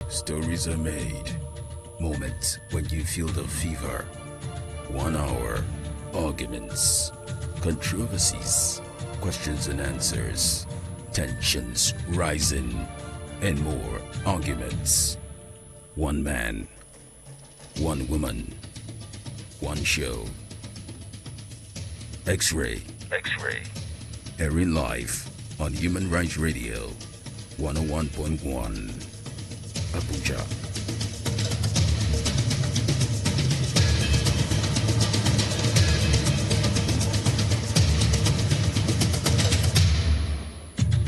Stories are made. Moments when you feel the fever. 1 hour. Arguments. Controversies. Questions and answers. Tensions rising. And more arguments. One man. One woman. One show. X-Ray. X-Ray. Airing live on Human Rights Radio 101.1 Abuja.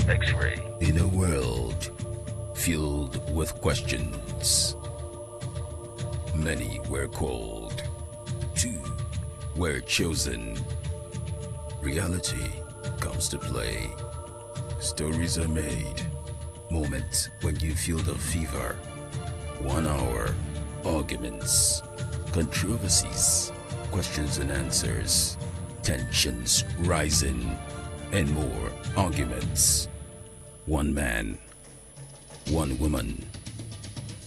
X-Ray. In a world filled with questions, many were called, two were chosen. Reality comes to play. Stories are made. Moments when you feel the fever. 1 hour. Arguments. Controversies. Questions and answers. Tensions rising. And more arguments. One man. One woman.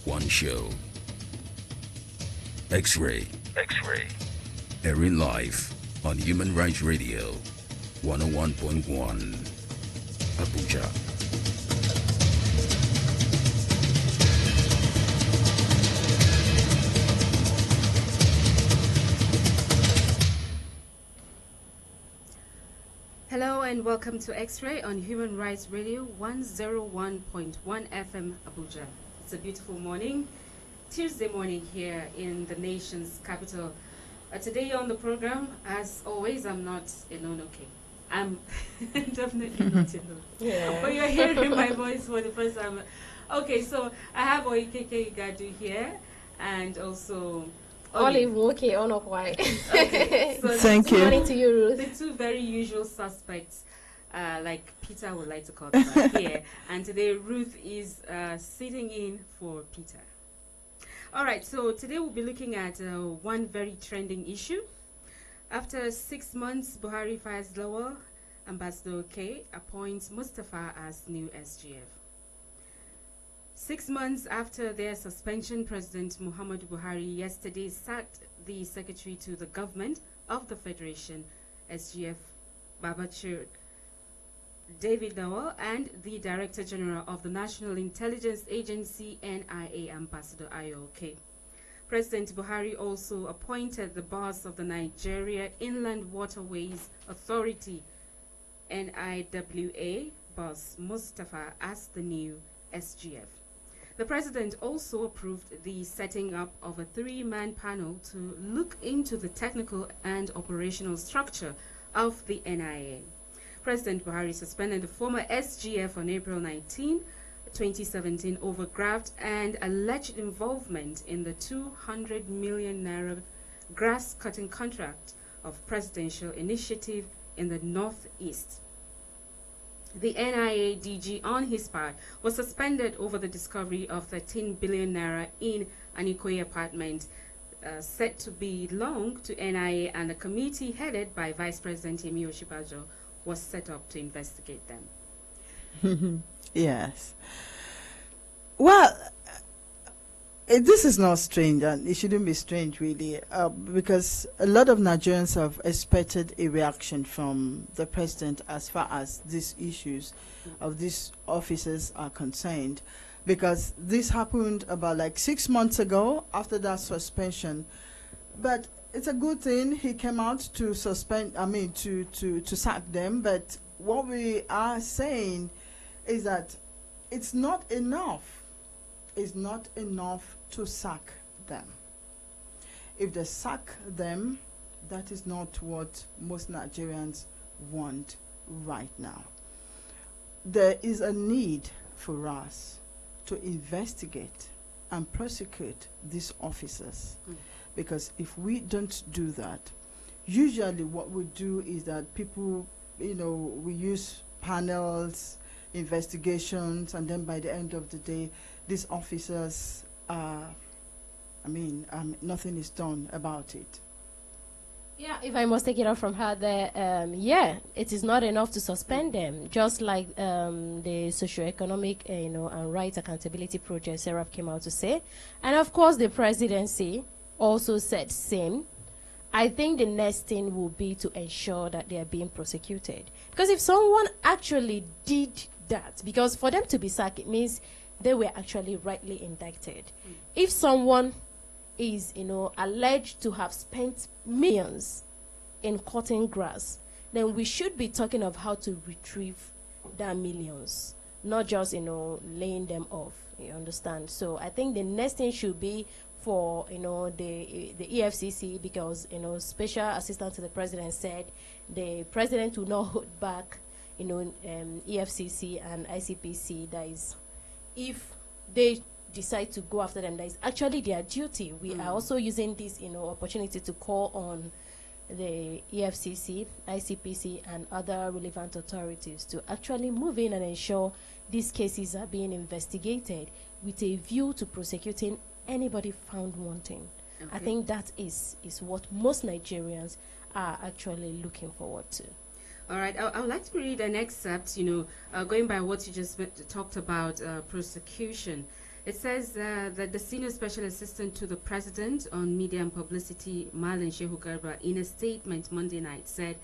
One show. X-Ray. X-Ray. Airing live on Human Rights Radio 101.1 Abuja. Hello and welcome to X-Ray on Human Rights Radio 101.1 FM Abuja. It's a beautiful morning, Tuesday morning here in the nation's capital. Today on the program, as always, I'm not alone, okay? I'm definitely not alone. Yeah. But you're hearing my voice for the first time. Okay, so I have Oikeke Igadu here and also Olive, okay, or not quite. Okay, so Thank you. Good morning to you, Ruth. the two very usual suspects, like Peter would like to call them here. And today Ruth is sitting in for Peter. All right, so today we'll be looking at one very trending issue. After 6 months, Buhari fires Lawal, Ambassador K appoints Mustafa as new SGF. 6 months after their suspension, President Muhammadu Buhari yesterday sacked the Secretary to the Government of the Federation, SGF Babachir David Lawal, and the Director General of the National Intelligence Agency, NIA, Ambassador Ayo. President Buhari also appointed the boss of the Nigeria Inland Waterways Authority, NIWA, boss Mustafa, as the new SGF. The president also approved the setting up of a 3-man panel to look into the technical and operational structure of the NIA. President Buhari suspended the former SGF on April 19, 2017 over graft and alleged involvement in the 200 million naira grass-cutting contract of presidential initiative in the Northeast. The NIA DG, on his part, was suspended over the discovery of 13 billion naira in an Ikoyi apartment said to belong to NIA, and a committee headed by Vice President Yemi Osinbajo was set up to investigate them. Yes. Well, this is not strange, and it shouldn't be strange, really, because a lot of Nigerians have expected a reaction from the president as far as these issues of these officers are concerned, because this happened about like 6 months ago after that suspension. But it's a good thing he came out to to sack them. But what we are saying is that it's not enough. It's not enough to sack them. If they sack them, that is not what most Nigerians want right now. There is a need for us to investigate and prosecute these officers. Because if we don't do that, usually what we do is that people, we use panels, investigations, and then by the end of the day, these officers, nothing is done about it. Yeah, if I must take it out from her there, yeah, it is not enough to suspend them. Just like the socioeconomic, and rights accountability project Serap came out to say. And of course, the presidency also said same. I think the next thing will be to ensure that they are being prosecuted. Because if someone actually did that, because for them to be sacked, it means they were actually rightly indicted. If someone is, alleged to have spent millions in cutting grass, then we should be talking of how to retrieve that millions, not just, laying them off. You understand? So I think the next thing should be for, the EFCC, because, Special Assistant to the President said the President will not hold back, EFCC and ICPC. That is, if they decide to go after them, that is actually their duty. We are also using this, opportunity to call on the EFCC, ICPC, and other relevant authorities to actually move in and ensure these cases are being investigated with a view to prosecuting anybody found wanting. Okay. I think that is what most Nigerians are actually looking forward to. All right, I would like to read an excerpt, going by what you just talked about, prosecution. It says that the Senior Special Assistant to the President on Media and Publicity, Marlon Shehu Garba, in a statement Monday night, said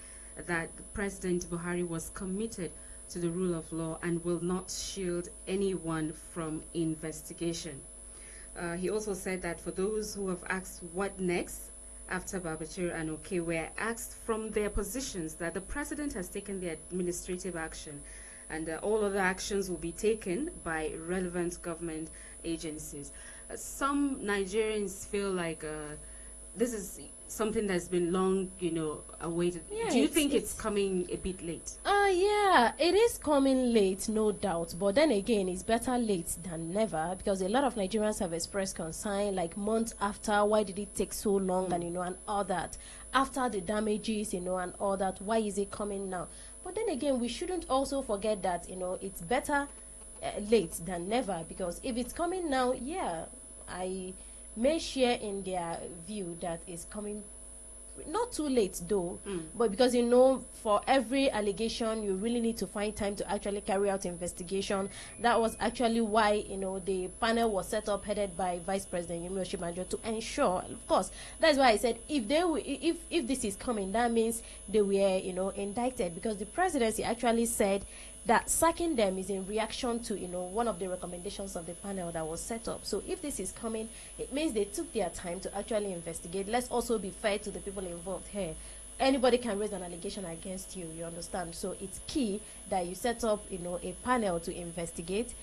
that President Buhari was committed to the rule of law and will not shield anyone from investigation. He also said that for those who have asked what next after Babachir and Oke were asked from their positions, that the President has taken the administrative action and all other actions will be taken by relevant government agencies. Some Nigerians feel like this is something that's been long, awaited. Yeah, do you think it's coming a bit late? Yeah, it is coming late, no doubt. But then again, it's better late than never, because a lot of Nigerians have expressed concern, like months after, why did it take so long, and and all that. After the damages, and all that, why is it coming now? But then again, we shouldn't also forget that, it's better late than never, because if it's coming now, yeah, I may share in their view that it's coming not too late though, but because for every allegation you really need to find time to actually carry out investigation. That was actually why the panel was set up, headed by Vice President Yemi Osinbajo, to ensure. Of course, that's why I said if this is coming, that means they were indicted, because the presidency actually said that sacking them is in reaction to one of the recommendations of the panel that was set up. So if this is coming, it means they took their time to actually investigate. Let's also be fair to the people involved here. Anybody can raise an allegation against you, you understand? So it's key that you set up a panel to investigate,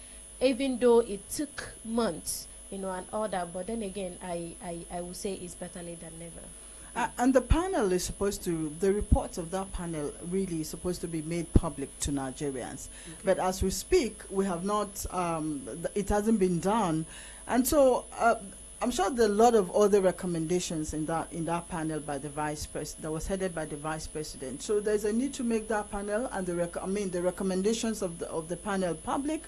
even though it took months and all that. But then again, I will say it's better late than never. And the panel is supposed to, the reports of that panel really is supposed to be made public to Nigerians. Okay. But as we speak, we have not, it hasn't been done. And so I'm sure there are a lot of other recommendations in that panel by the Vice President, that was headed by the Vice President. So there's a need to make that panel and the recommendations of the panel public.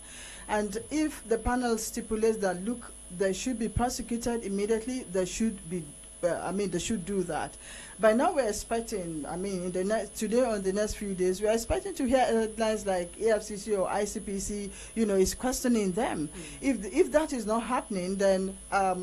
And if the panel stipulates that, look, they should be prosecuted immediately, they should be they should do that. By now we're expecting, in today or in the next few days, we're expecting to hear headlines like AFCC or ICPC, is questioning them. If that is not happening, then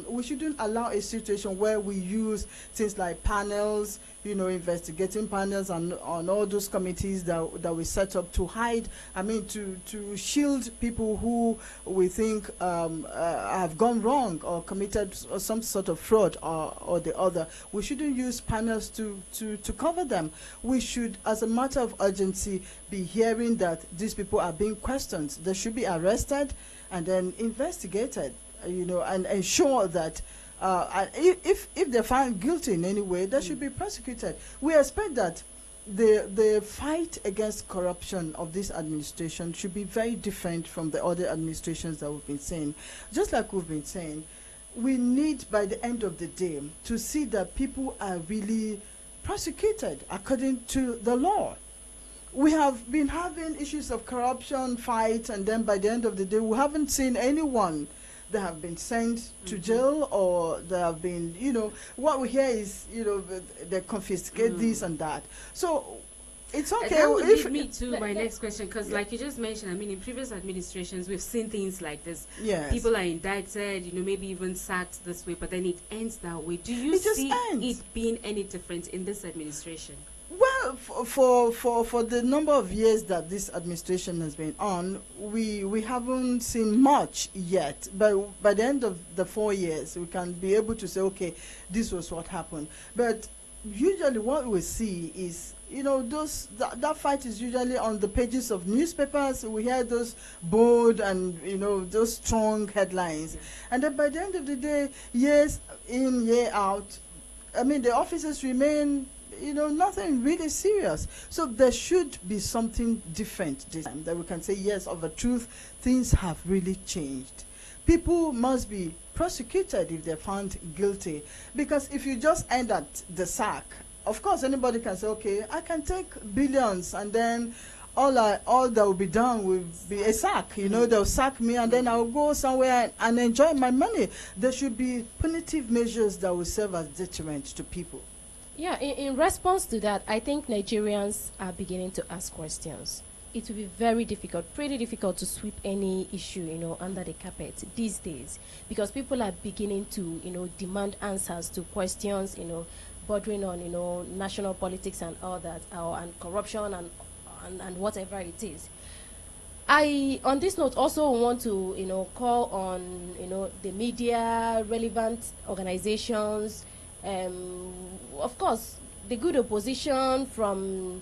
we shouldn't allow a situation where we use things like panels, investigating panels on all those committees that we set up to hide, to shield people who we think have gone wrong or committed some sort of fraud or the other. We shouldn't use panels to cover them. We should, as a matter of urgency, be hearing that these people are being questioned. They should be arrested and then investigated, and ensure that if they're found guilty in any way, they should be prosecuted. We expect that the fight against corruption of this administration should be very different from the other administrations that we've been saying. Just like we've been saying, we need, by the end of the day, to see that people are really prosecuted according to the law. We have been having issues of corruption, fight, and then by the end of the day, we haven't seen anyone they have been sent to jail, or they have been, what we hear is, they confiscate this and that. So it's okay. That would lead me to my next question, because like you just mentioned, I mean, in previous administrations, we've seen things like this. Yes. People are indicted, maybe even sacked this way, but then it ends that way. Do you see it being any different in this administration? Well, for the number of years that this administration has been on, we haven't seen much yet. But by the end of the 4 years, we can be able to say, okay, this was what happened. But usually what we see is, that fight is usually on the pages of newspapers. We hear those bold and, those strong headlines. And then by the end of the day, years in, year out, I mean, the officers remain, nothing really serious. So there should be something different this time, that we can say, yes, of a truth, things have really changed. People must be prosecuted if they're found guilty. Because if you just end at the sack, of course, anybody can say, okay, I can take billions, and then all that will be done will be a sack. They'll sack me, and then I'll go somewhere and enjoy my money. There should be punitive measures that will serve as deterrent to people. Yeah, in response to that, I think Nigerians are beginning to ask questions. It will be very difficult, pretty difficult to sweep any issue, under the carpet these days, because people are beginning to, demand answers to questions, bordering on, national politics and all that, and corruption and whatever it is. I, on this note, also want to, call on, the media, relevant organizations, of course, the good opposition from,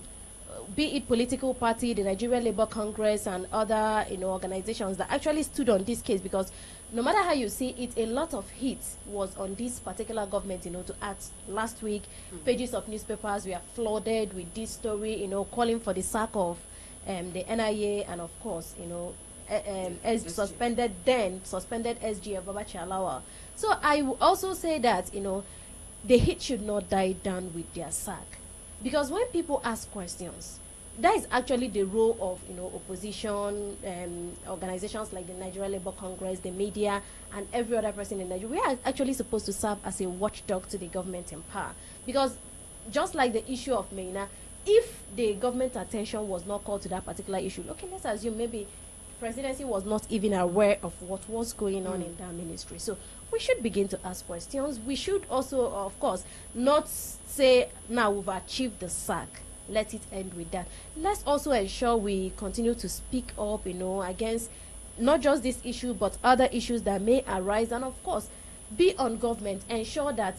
be it political party, the Nigerian Labour Congress, and other, organizations that actually stood on this case, because no matter how you see it, a lot of heat was on this particular government, to act. Last week, pages of newspapers were flooded with this story, calling for the sack of the NIA, and of course, suspended SGF Babachi Alawa. So I will also say that, the heat should not die down with their sack. Because when people ask questions, that is actually the role of, opposition, organizations like the Nigerian Labour Congress, the media, and every other person in Nigeria. We are actually supposed to serve as a watchdog to the government in power. Because just like the issue of MENA, if the government attention was not called to that particular issue, okay, let's assume maybe presidency was not even aware of what was going on in that ministry. So we should begin to ask questions. We should also, of course, not say, now we've achieved the sack, let it end with that. Let's also ensure we continue to speak up, against not just this issue, but other issues that may arise. And of course, be on government, ensure that,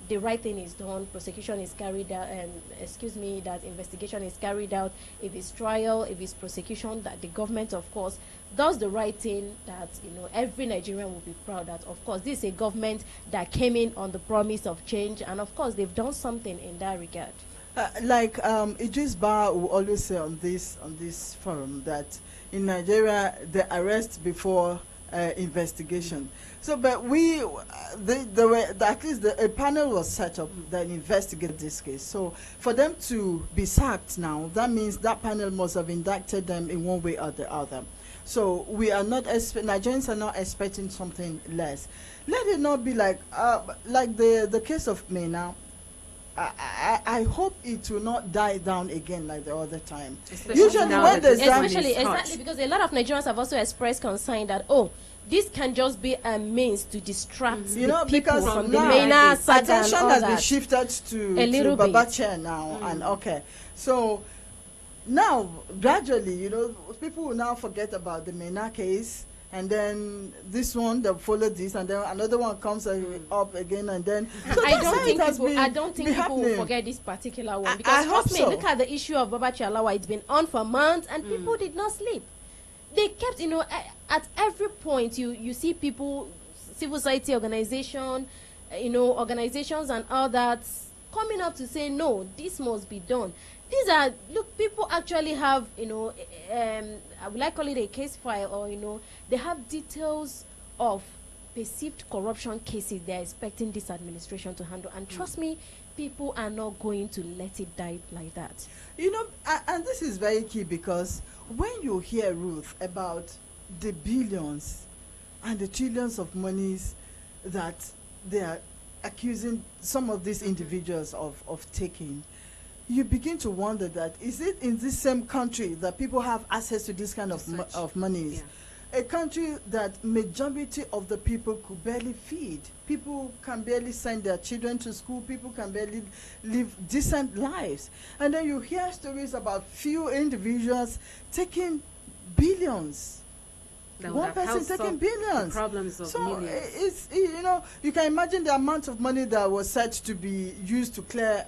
the right thing is done, prosecution is carried out, that investigation is carried out. If it's trial, if it's prosecution, that the government, of course, does the right thing, that, every Nigerian will be proud that, of course, this is a government that came in on the promise of change, and of course, they've done something in that regard. Idris Ba will always say on this forum that in Nigeria, the arrest before investigation. So, but at least a panel was set up that investigated this case. So, for them to be sacked now, that means that panel must have indicted them in one way or the other. So, we are not Nigerians are not expecting something less. Let it not be like the case of MENA. I hope it will not die down again like the other time. Usually when there's exactly, because a lot of Nigerians have also expressed concern that, this can just be a means to distract the people from the MENA saga. Attention has been shifted to Babache now, and okay. So now, gradually, people will now forget about the MENA case, and then this one, they'll follow this, and then another one comes up again, and then... So I don't think people will forget this particular one, because trust me, look at the issue of Babachi Alawa. It's been on for months, and people did not sleep. They kept, at every point, you see people, civil society organization, organizations and all that, coming up to say, no, this must be done. These are, look, people actually have, I would like call it a case file, or, they have details of perceived corruption cases they're expecting this administration to handle. And trust me, people are not going to let it die like that. And this is very key, because when you hear, Ruth, about the billions, and the trillions of monies that they are accusing some of these individuals of taking, you begin to wonder that is it in this same country that people have access to this kind of monies? Yeah. A country that majority of the people could barely feed. People can barely send their children to school. People can barely live decent lives. And then you hear stories about few individuals taking billions. One person taking billions. Problems of so millions. It's, you know, you can imagine the amount of money that was said to be used to clear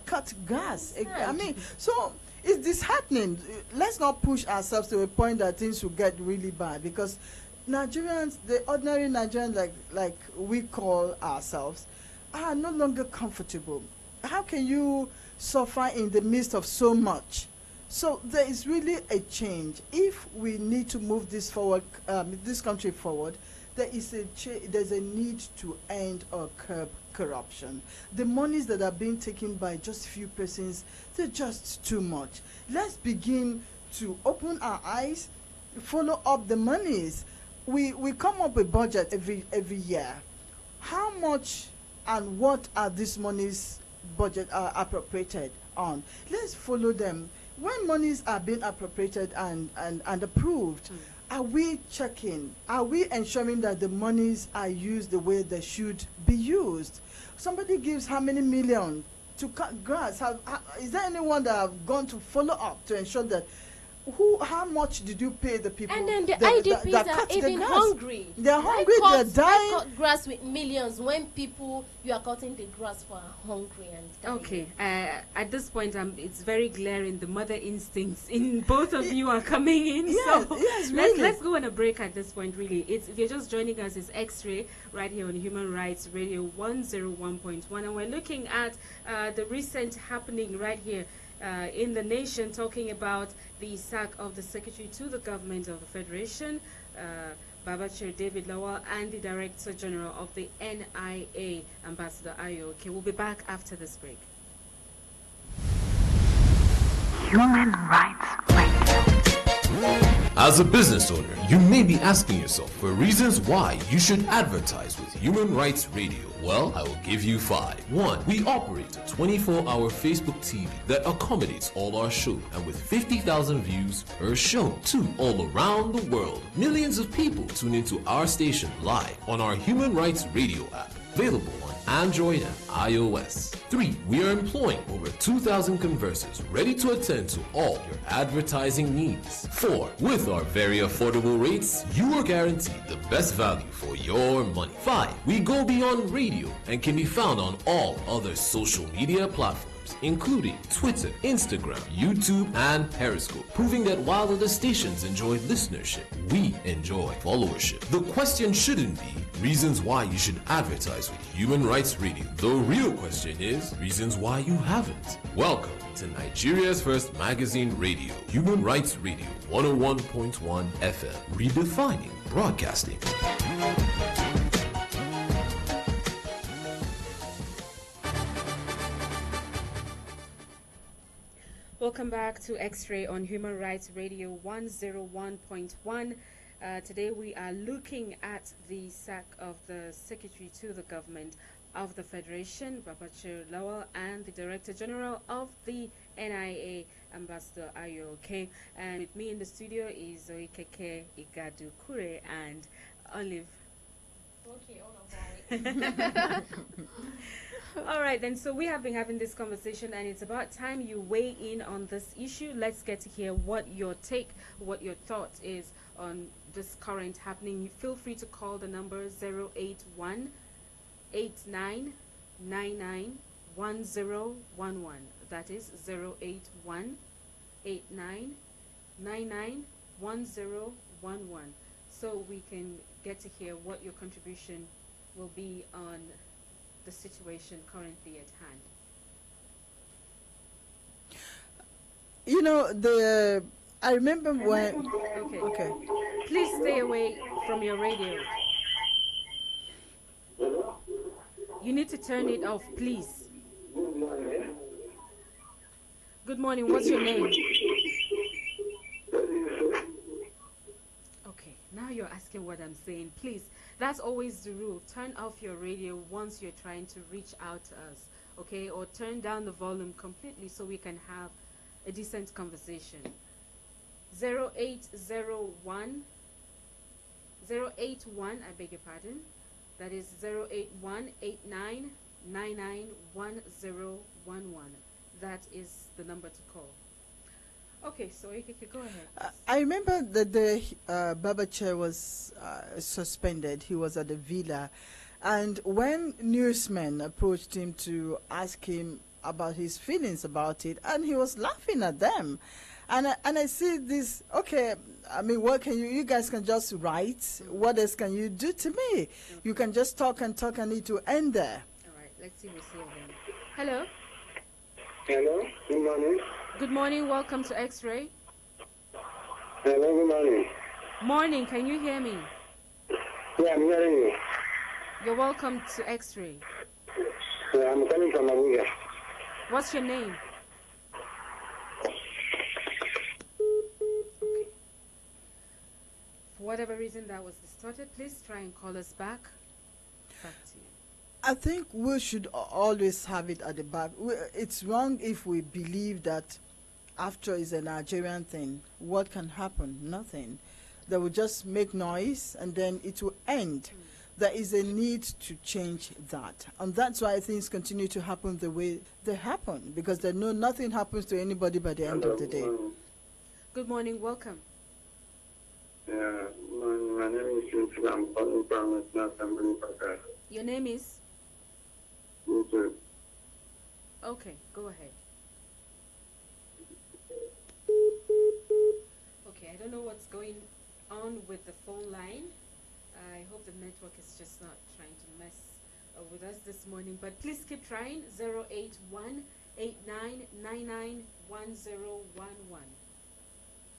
cut gas. I mean, so it's disheartening. Let's not push ourselves to a point that things will get really bad, because Nigerians, the ordinary Nigerians like we call ourselves, are no longer comfortable. How can you suffer in the midst of so much? So there is really a change. If we need to move this forward, this country forward, there's a need to end or curb corruption. The monies that are being taken by just few persons, they're just too much. Let's begin to open our eyes, follow up the monies. We come up with budget every year. How much and what are these monies budget appropriated on? Let's follow them. When monies are being appropriated and approved, are we checking? Are we ensuring that the monies are used the way they should be used? Somebody gives how many million to cut grass? Is there anyone that have gone to follow up to ensure that how much did you pay the people? And then the that IDPs cut are even grass? hungry. They're hungry, they're dying. Why cut grass with millions when people you are cutting the grass for are hungry and dying? Okay, at this point, it's very glaring. The mother instincts in both of you are coming in. Yes, so yes, really. let's go on a break at this point. Really, if you're just joining us, it's X-Ray right here on Human Rights Radio 101.1, and we're looking at the recent happening right here in the nation, talking about the sack of the Secretary to the Government of the Federation, Babachir David Lawal, and the Director General of the NIA, Ambassador Ayo. Okay, we'll be back after this break. Human Rights Radio. As a business owner, you may be asking yourself for reasons why you should advertise with Human Rights Radio. Well, I will give you 5. 1. We operate a 24-hour Facebook TV that accommodates all our shows, and with 50,000 views per show. 2. All around the world, millions of people tune into our station live on our Human Rights Radio app, available on Android and iOS. 3. We are employing over 2,000 conversers ready to attend to all your advertising needs. 4. With our very affordable rates, you are guaranteed the best value for your money. 5. We go beyond radio and can be found on all other social media platforms, including Twitter, Instagram, YouTube, and Periscope, proving that while other stations enjoy listenership, we enjoy followership. The question shouldn't be reasons why you should advertise with Human Rights Radio. The real question is reasons why you haven't. Welcome to Nigeria's first magazine radio, Human Rights Radio 101.1 FM, redefining broadcasting. Welcome back to X-Ray on Human Rights Radio 101.1. Today we are looking at the sack of the Secretary to the Government of the Federation, Babachir Lawal, and the Director General of the NIA, Ambassador Ayo. Okay, and with me in the studio is Zoikeke Igadu Kure and Onlive. Okay, All right, then, so we have been having this conversation, and it's about time you weigh in on this issue. Let's get to hear what your take, what your thought is on this current happening. You feel free to call the number 081 8999 1011. That is 081 8999 1011. So we can get to hear what your contribution will be on the situation currently at hand. You know, I remember when... Okay. Please stay away from your radio. You need to turn it off, please. Good morning. What's your name? Okay. Now you're asking what I'm saying, please, that's always the rule. Turn off your radio once you're trying to reach out to us, okay? Or turn down the volume completely so we can have a decent conversation. 0801 081, I beg your pardon. That is 08189991011. That is the number to call. Okay, so you could go ahead. I remember that the Baba Chair was suspended. He was at the villa. And when newsmen approached him to ask him about his feelings about it, and he was laughing at them. And I see this, okay, I mean, what can you guys can just write. What else can you do to me? Okay. You can just talk and it to end there. All right, let's see who's here then. Hello? Hello, good morning. Good morning, welcome to X-Ray. Hello, good morning. Morning, can you hear me? Yeah, I'm hearing you. You're welcome to X-Ray. Yeah, I'm coming from Abuja. What's your name? For whatever reason that was distorted, please try and call us back. Back to you. I think we should always have it at the back. It's wrong if we believe that after is a Nigerian thing. What can happen? Nothing. They will just make noise and then it will end. There is a need to change that. And that's why things continue to happen the way they happen, because they know nothing happens to anybody by the end of the day. Good morning, welcome. Yeah, my name is Cynthia. I'm calling from Assembly. Your name is? Yes, Okay, go ahead. Okay, I don't know what's going on with the phone line. I hope the network is just not trying to mess with us this morning. But please keep trying. 08189991011.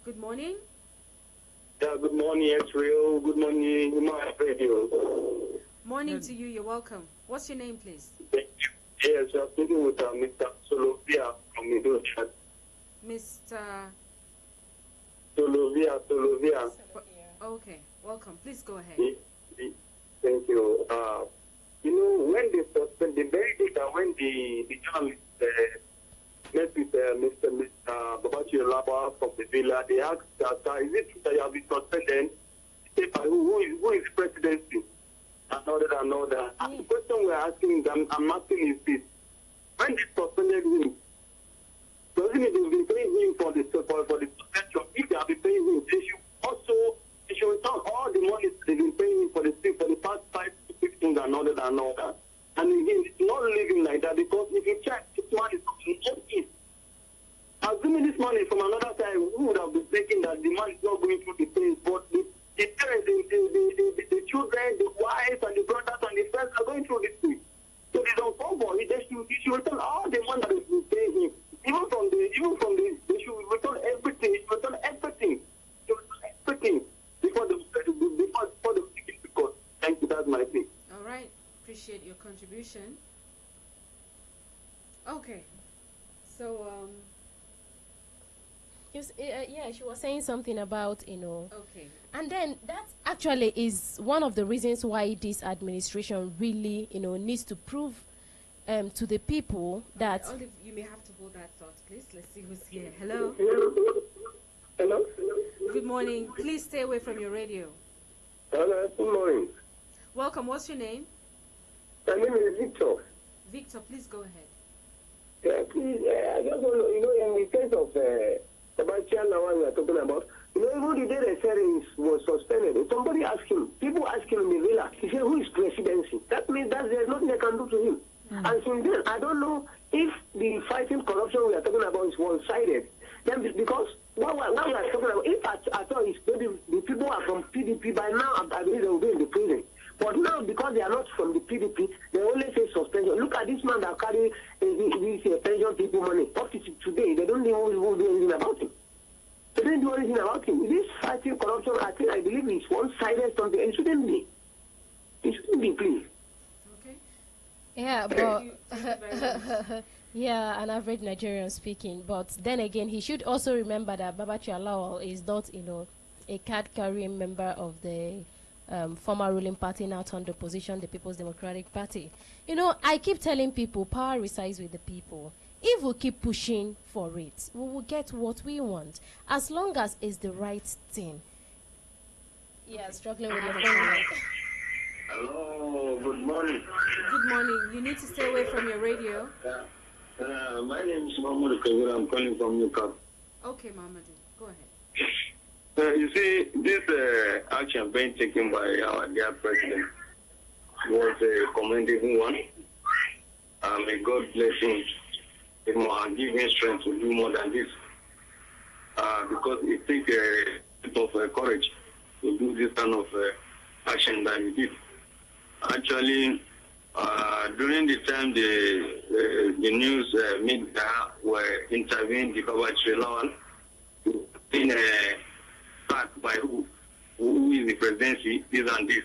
Good morning. Yeah, good morning, X-Ray. Good morning, Human Radio. Morning to you. You're welcome. What's your name, please? Yes, I'm speaking with Mr. Solovia from Midoshat. Mr. Solovia. Okay, welcome. Please go ahead. Thank you. You know, when they suspend the very day that when the journalist met with Mr. Babachi Olaba from the villa, they asked that, is it true that you have been suspended? He said, who is presidency? And all that. And the question we're asking, I'm asking is this. When they suspended him, doesn't it have been paying him for the suspension? If they have been paying him, they should return all the money they've been paying him for the past 5 to 6 things and all that. And again, it's not living like that, because if you check, this man is from the East. Assuming this money from another side, who would have been thinking that the man is not going through the things, but the parents, the children, the wives, and the brothers and the friends are going through this thing. So they don't come for it. They should return all the money that is been paying him. Even from the, they should return everything. They should return everything. Before the because thank you, that's my thing. All right. Appreciate your contribution. Okay. So, yeah, she was saying something about, okay. And then that actually is one of the reasons why this administration really, needs to prove to the people that... Olive, you may have to hold that thought, please. Let's see who's here. Hello? Hello? Good morning. Please stay away from your radio. Hello, good morning. Welcome. What's your name? My name is Victor. Victor, please go ahead. Yeah, please, I just want to, in the case of about China, what we are talking about, even the day they said he was suspended, somebody asked him, people asked him in the villa, he said, who is presidency? That means that there's nothing they can do to him. And since then, I don't know if the fighting corruption we are talking about is one-sided. Then because what we are talking about, if I thought it's maybe the people are from PDP, by now I believe they will be in the prison. But now, because they are not from the PDP, they only say suspension. Look at this man that carry these pension people money. Up to today, they don't even do anything about him. They don't do anything about him. This fighting corruption, I believe, is one-sided something. It shouldn't be. It shouldn't be, please. Okay. Yeah, but... Thank you very much. Yeah, an average Nigerian speaking. But then again, he should also remember that Babachi Alawal is not, a card-carrying member of the former ruling party now turned opposition, the People's Democratic Party. You know, I keep telling people power resides with the people. If we keep pushing for it, we will get what we want, as long as it's the right thing. Yeah, struggling with your phone. Hello, good morning. Good morning. You need to stay away from your radio. My name is Mahmoud Kavira. I'm calling from Newcastle. Okay, Mamadou, go ahead. You see, this action being taken by our dear president was a commendable one. May God bless him and give him strength to do more than this. Because it takes a bit of courage to do this kind of action that he did. Actually, during the time the news media were interviewing the Babachi Lawan in fact by who is the presidency, this and this.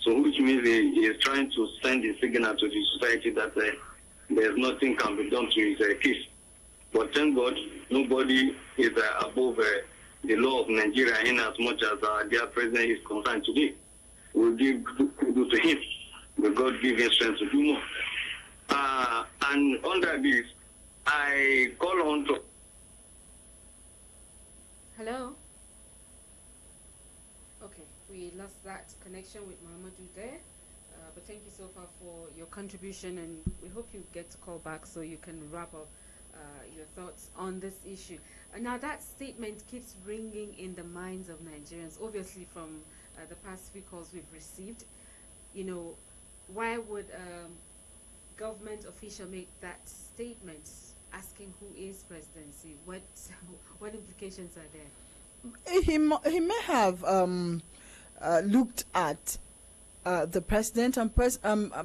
So which means he is trying to send a signal to the society that there's nothing can be done to his case. But thank God, nobody is above the law of Nigeria in as much as our dear president is concerned today. We'll give kudos to him. May God give him strength to do more. And under this, I call on to... Hello? Okay, we lost that connection with Mamadou there. But thank you so far for your contribution, and we hope you get to call back so you can wrap up your thoughts on this issue. Now, that statement keeps ringing in the minds of Nigerians, obviously from the past few calls we've received. You know, why would government official make that statement asking who is presidency? What implications are there? He may have looked at the president and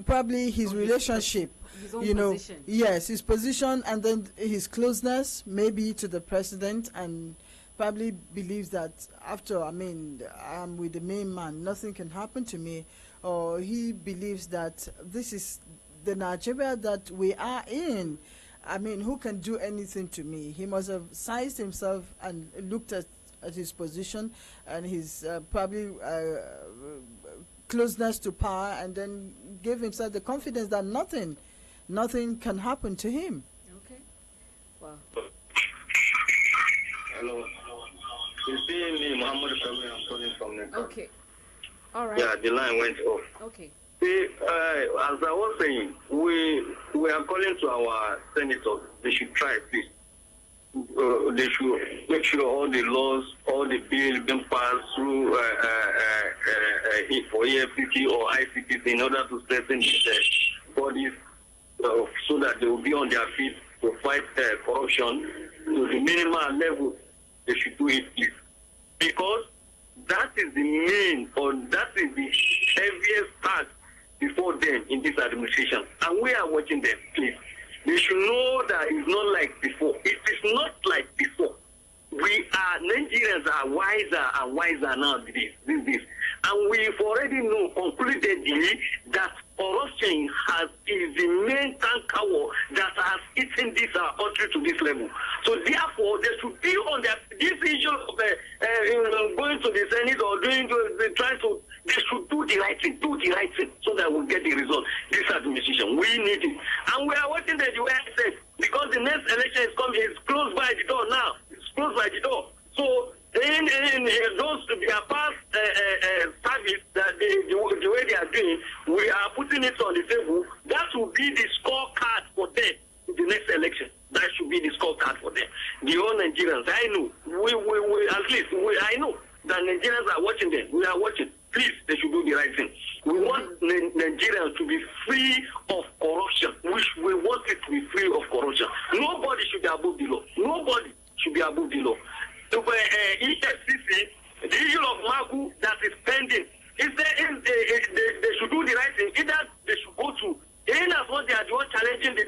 probably his relationship, his own position. Yes, his position, and then his closeness maybe to the president, and probably believes that after, I'm with the main man, nothing can happen to me, or he believes that this is the Nigeria that we are in. Who can do anything to me? He must have sized himself and looked at his position and his probably closeness to power, and then gave himself the confidence that nothing can happen to him. Okay. Well. Hello. You see me, Muhammad Kami, I'm calling from Nepal. Okay. All right. Yeah, the line went off. Okay. See, as I was saying, we are calling to our senators. They should try, please. They should make sure all the laws, all the bills being passed through for EFCC or ICTC in order to strengthen these bodies so that they will be on their feet to fight corruption to the minimal level. They should do it, please. Because that is the main, or that is the heaviest task before them in this administration. And we are watching them, please. They should know that it's not like before. It is not like before. Nigerians are wiser and wiser now these days. And we've already know concludedly that corruption is the main canker that has eaten this country to this level. So therefore, they should be on this issue of going to the Senate or they should do the right thing, so that we'll get the result. This administration, we need it. And we are waiting that the way I said, because the next election is coming, it's close by the door now. It's close by the door. So in those their past service that the way they are doing, we are putting it on the table. That will be the scorecard for them in the next election. That should be the scorecard for them. The whole Nigerians, I know. I know that Nigerians are watching them. We are watching. Please, they should do the right thing. We want Nigerians to be free of corruption. We want it to be free of corruption. Nobody should be above the law. Nobody should be above the law. EFCC, the issue of Magu that is pending, if they should do the right thing, either they should go to, in as much they are the one challenging the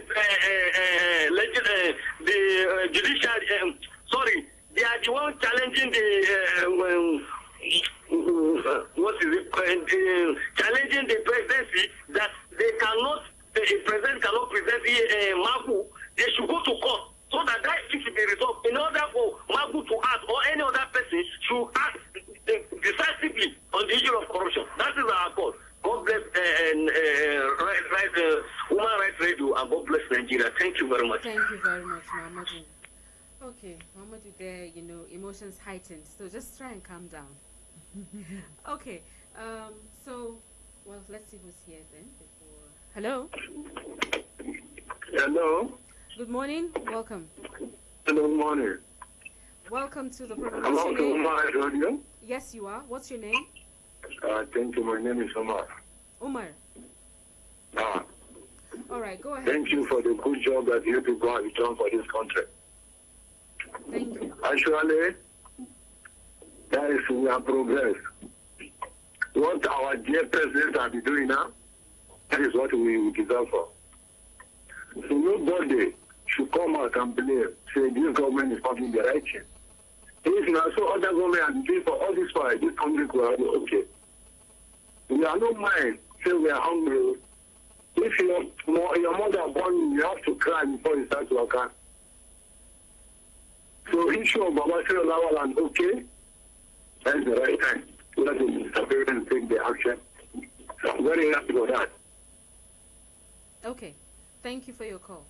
judicial, they are the one challenging challenging the presidency, that the president cannot present Magu. They should go to court so that issue should be resolved. In order for Magu to act, or any other person should act decisively on the issue of corruption. That's Human Rights Radio, and God bless Nigeria. Thank you very much. Thank you very much, Muhammadu. Okay, Muhammadu, there, emotions heightened, so just try and calm down. Okay, well, let's see who's here then. Hello? Hello? Good morning, welcome. Hello, good morning. Welcome to the program. I'm What's on your name? Human Rights Radio. Yes, you are. What's your name? Thank you. My name is Omar. Omar. All right, go ahead. Thank you for the good job that you people have done for this country. Thank you. Actually, that is we have progress. What our dear president has been doing now, that is what we deserve for. So nobody should come out and blame, say this government is not doing the right thing. If now so other government has been doing for all this while, this country will be okay. We are not mind, say we are hungry. If your mother born, you have to cry before you start to work. So issue of Baba Sir Lawal and okay, that's the right time. Let the parents take the action. So I'm very happy with that. Okay. Thank you for your call.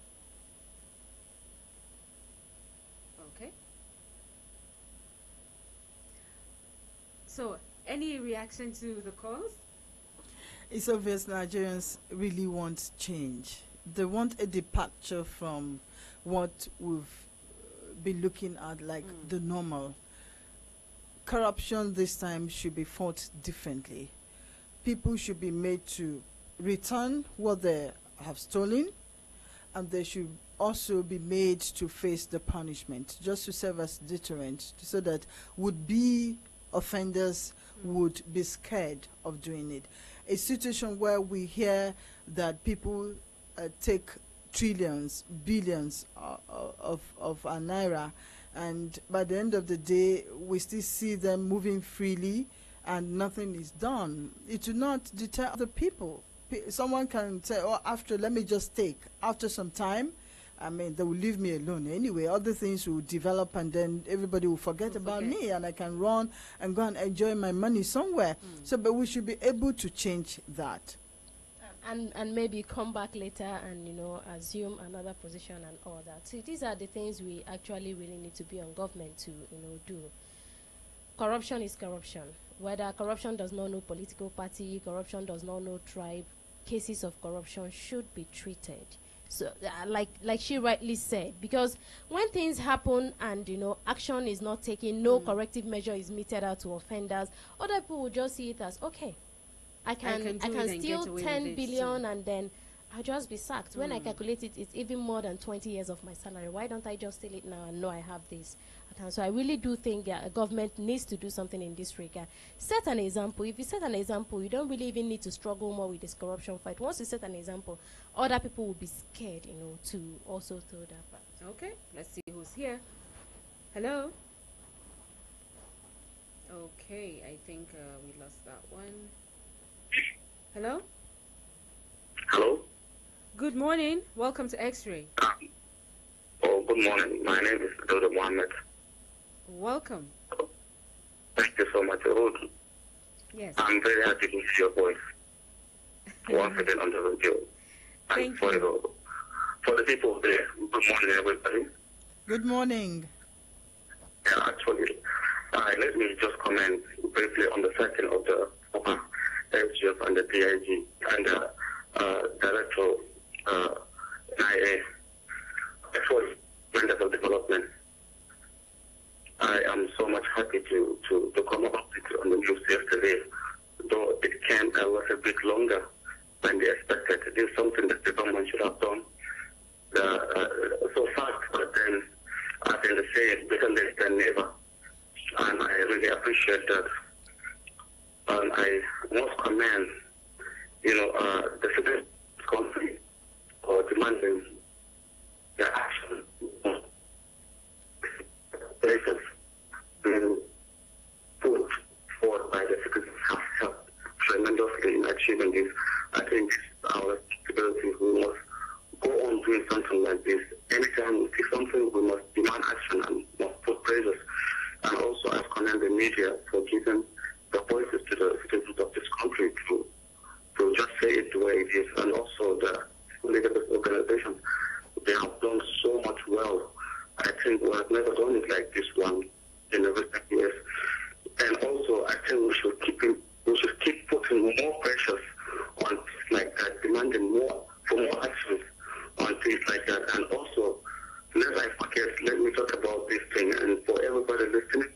Okay. So, any reaction to the calls? It's obvious Nigerians really want change. They want a departure from what we've been looking at like the normal. Corruption this time should be fought differently. People should be made to return what they have stolen, and they should also be made to face the punishment, just to serve as deterrent, so that would-be offenders would be scared of doing it. A situation where we hear that people take trillions, billions of naira, and by the end of the day, we still see them moving freely and nothing is done. It will not deter other people. Someone can say, oh, let me just take. After some time, I mean, they will leave me alone anyway. Other things will develop, and then everybody will forget about me, and I can run and go and enjoy my money somewhere. So, but we should be able to change that. And maybe come back later and, assume another position and all that. So these are the things we actually really need to be on government to, do. Corruption is corruption. Whether corruption does not know political party, corruption does not know tribe, cases of corruption should be treated. So, like she rightly said, because when things happen and action is not taken, no corrective measure is meted out to offenders, other people will just see it as okay. I can steal 10 billion and then I'll just be sacked. When I calculate it, it's even more than 20 years of my salary. Why don't I just steal it now and know I have this? So I really do think a government needs to do something in this regard. Set an example. If you set an example, you don't really even need to struggle more with this corruption fight. Once you set an example, other people will be scared, to also throw that back. Okay, let's see who's here. Hello? Okay, I think we lost that one. Hello? Hello? Good morning. Welcome to X-Ray. Good morning. My name is Dodo Mohammed. Welcome. Thank you so much. Yes. I'm very happy to hear your voice once again on the radio. Thank you. For the people there, good morning, everybody. Good morning. Yeah, actually, let me just comment briefly on the setting of the SGF and the PIG and the Director NIA for Centers of Development. I am so much happy to come up on the news yesterday, though it came a little bit longer than they expected. It is something that the government should have done so fast, but then I think they say it's better late than never. And I really appreciate that. And I must commend, the citizen country for demanding the action places being put forward by the citizens have helped tremendously in achieving this. I think our responsibility, we must go on doing something like this. Anytime we see something, we must demand action and must put pressures. And also I commend the media for giving the voices to the citizens of this country to just say it the way it charities and also the legal organizations, they have done so much well. I think we have never done it like this one in the recent years. And also, I think we should keep putting more pressures on things like that, demanding more actions on things like that. And also, lest I forget, let me talk about this thing. And for everybody listening,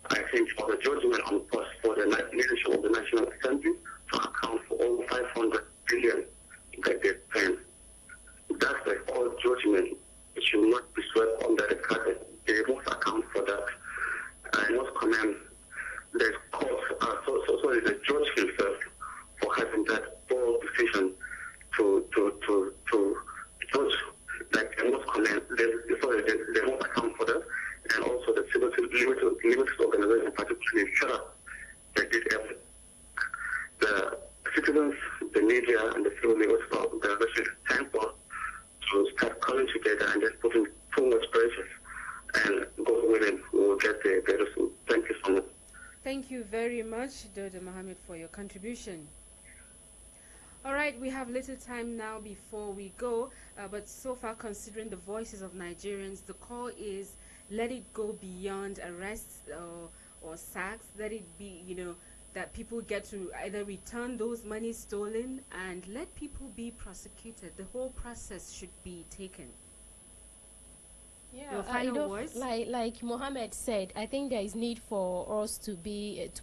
I think for the judgment on cost for the leadership of the National Assembly to account for over 500 billion that they spend. That's the whole judgment. It should not be swept under the carpet. They must account for that. I must commend the court, sorry, the judge himself for having that bold decision to judge. Like they must commend, they must account for that, and also the civil liberties organization, particularly SHUT, that did everything. The citizens, the media, and the civil liberties organization is time for to start coming together and just putting too much pressure. And God willing, we will get there very soon. Thank you so much. Thank you very much, Dodo Mohammed, for your contribution. All right, we have little time now before we go, but so far, considering the voices of Nigerians, the call is let it go beyond arrests or sacks. Let it be, that people get to either return those money stolen and let people be prosecuted. The whole process should be taken. Yeah, like Mohammed said, I think there is need for us to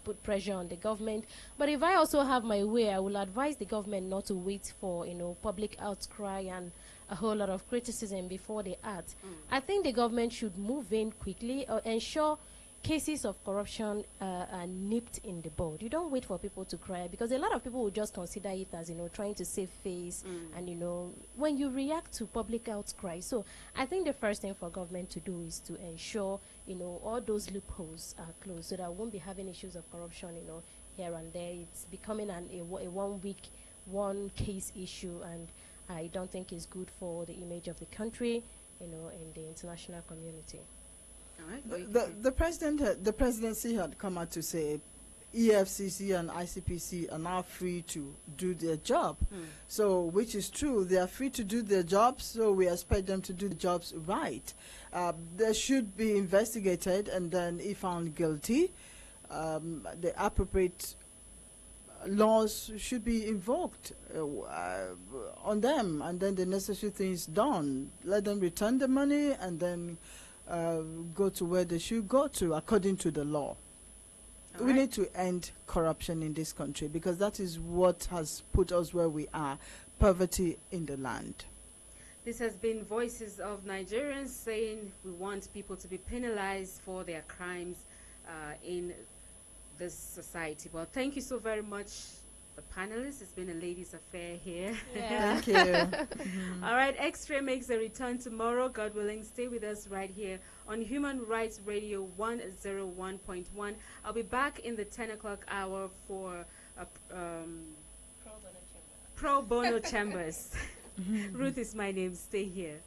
put pressure on the government. But if I also have my way, I will advise the government not to wait for public outcry and a whole lot of criticism before they act. I think the government should move in quickly or ensure cases of corruption are nipped in the bud. You don't wait for people to cry, because a lot of people will just consider it as trying to save face, and when you react to public outcry. So I think the first thing for government to do is to ensure all those loopholes are closed, so that we won't be having issues of corruption here and there. It's becoming a 1 week one case issue, and I don't think it's good for the image of the country in the international community. The presidency had come out to say EFCC and ICPC are now free to do their job. So, which is true, they are free to do their jobs, so we expect them to do the jobs right. They should be investigated, and then if found guilty, the appropriate laws should be invoked on them, and then the necessary things done. Let them return the money, and then go to where they should go to according to the law. We need to end corruption in this country, because that is what has put us where we are, poverty in the land. This has been Voices of Nigerians saying we want people to be penalized for their crimes in this society. Well, thank you so very much, the panelists. It's been a ladies' affair here. Yeah. Thank you. All right, X-Ray makes a return tomorrow, God willing. Stay with us right here on Human Rights Radio 101.1. I'll be back in the 10 o'clock hour for Pro Bono Chambers. Ruth is my name. Stay here.